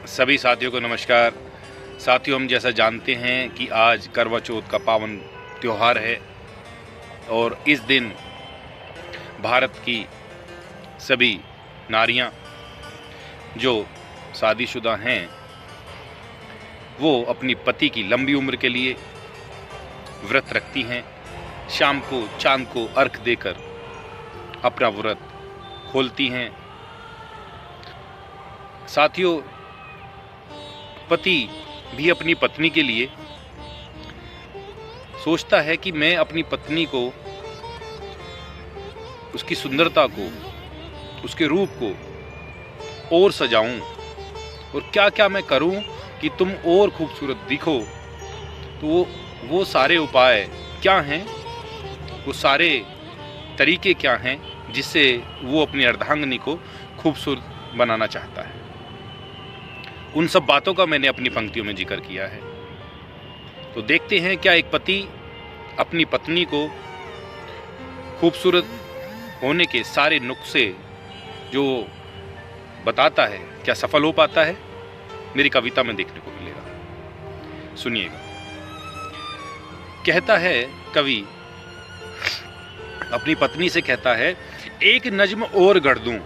सभी साथियों को नमस्कार। साथियों, हम जैसा जानते हैं कि आज करवा चौथ का पावन त्यौहार है और इस दिन भारत की सभी नारियां जो शादीशुदा हैं वो अपनी पति की लंबी उम्र के लिए व्रत रखती हैं। शाम को चांद को अर्घ देकर अपना व्रत खोलती हैं। साथियों, पति भी अपनी पत्नी के लिए सोचता है कि मैं अपनी पत्नी को, उसकी सुंदरता को, उसके रूप को और सजाऊं और क्या क्या मैं करूं कि तुम और खूबसूरत दिखो। तो वो सारे उपाय क्या हैं, वो सारे तरीके क्या हैं जिससे वो अपनी अर्धांगिनी को खूबसूरत बनाना चाहता है। उन सब बातों का मैंने अपनी पंक्तियों में जिक्र किया है। तो देखते हैं क्या एक पति अपनी पत्नी को खूबसूरत होने के सारे नुस्खे जो बताता है क्या सफल हो पाता है। मेरी कविता में देखने को मिलेगा, सुनिएगा। कहता है कवि, अपनी पत्नी से कहता है, एक नज्म और गढ़ दूं,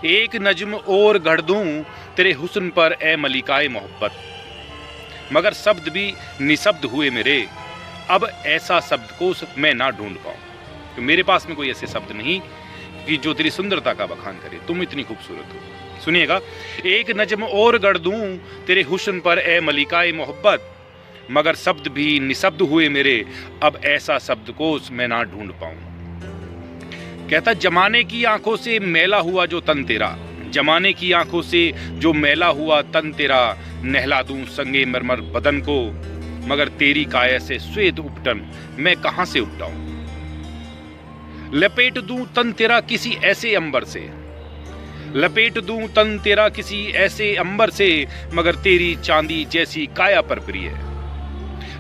एक नज्म और गढ़ दूं तेरे हुस्न पर ए मलिकाए मोहब्बत, मगर शब्द भी निशब्द हुए मेरे, अब ऐसा शब्दकोश मैं ना ढूंढ पाऊं। तो मेरे पास में कोई ऐसे शब्द नहीं कि जो तेरी सुंदरता का बखान करे, तुम इतनी खूबसूरत हो। सुनिएगा, एक नज्म और गढ़ दूं तेरे हुस्न पर ए मलिकाए मोहब्बत, मगर शब्द भी निशब्द हुए मेरे, अब ऐसा शब्दकोश मैं ना ढूंढ पाऊं। कहता, जमाने की आंखों से मैला हुआ जो तन तेरा, जमाने की आंखों से जो मैला हुआ तन तेरा, नहला दूं संगे मरमर बदन को, मगर तेरी काया से श्वेत उपटन मैं कहां से उपटाऊं। लपेट दूं तन तेरा किसी ऐसे अंबर से, लपेट दूं तन तेरा किसी ऐसे अंबर से, मगर तेरी चांदी जैसी काया पर प्रिय।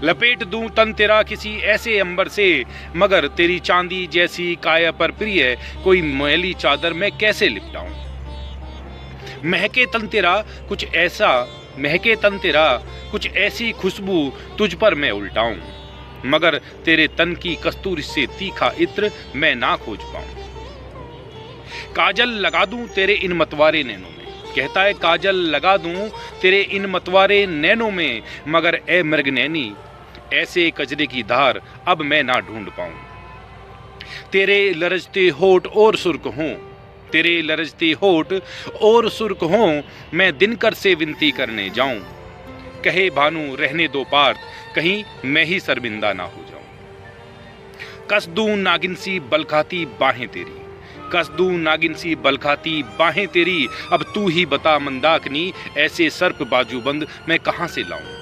लपेट दूं तन तेरा किसी ऐसे अंबर से, मगर तेरी चांदी जैसी काया पर प्रिय, कोई मैली चादर मैं कैसे लिपटाऊं। महके तन तेरा कुछ ऐसा, महके तन तेरा कुछ ऐसी खुशबू तुझ पर मैं उल्टाऊं, मगर तेरे तन की कस्तूरी से तीखा इत्र मैं ना खोज पाऊं। काजल लगा दूं तेरे इन मतवारे नैनों में, कहता है काजल लगा दूं तेरे इन मतवारे नैनों में, मगर ए मृगनैनी ऐसे कजरे की धार अब मैं ना ढूंढ पाऊं। तेरे लरजते होठ और सुर्ख हों, तेरे लरजते होठ और सुर्ख हों, मैं दिनकर से विनती करने जाऊं, कहे भानु रहने दो पार्थ, कहीं मैं ही शर्मिंदा ना हो जाऊं। कस दूं नागिन सी बलखाती बाहें तेरी, कस दूं नागिन सी बलखाती बाहें तेरी, अब तू ही बता मंदाकिनी ऐसे सर्प बाजूबंद मैं कहां से लाऊं।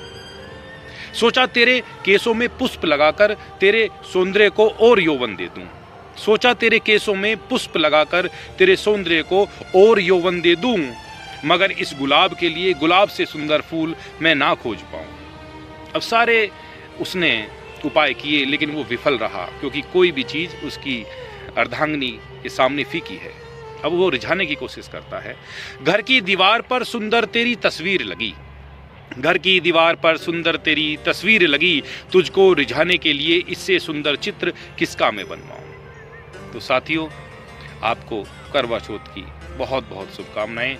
सोचा तेरे केसों में पुष्प लगाकर तेरे सौंदर्य को और यौवन दे दूं, सोचा तेरे केसों में पुष्प लगाकर तेरे सौंदर्य को और यौवन दे दूं, मगर इस गुलाब के लिए गुलाब से सुंदर फूल मैं ना खोज पाऊं। अब सारे उसने उपाय किए लेकिन वो विफल रहा, क्योंकि कोई भी चीज उसकी अर्धांगिनी के सामने फीकी है। अब वो रिझाने की कोशिश करता है। घर की दीवार पर सुंदर तेरी तस्वीर लगी, घर की दीवार पर सुंदर तेरी तस्वीर लगी, तुझको रिझाने के लिए इससे सुंदर चित्र किसका मैं बनवाऊं। तो साथियों, आपको करवा चौथ की बहुत बहुत शुभकामनाएं।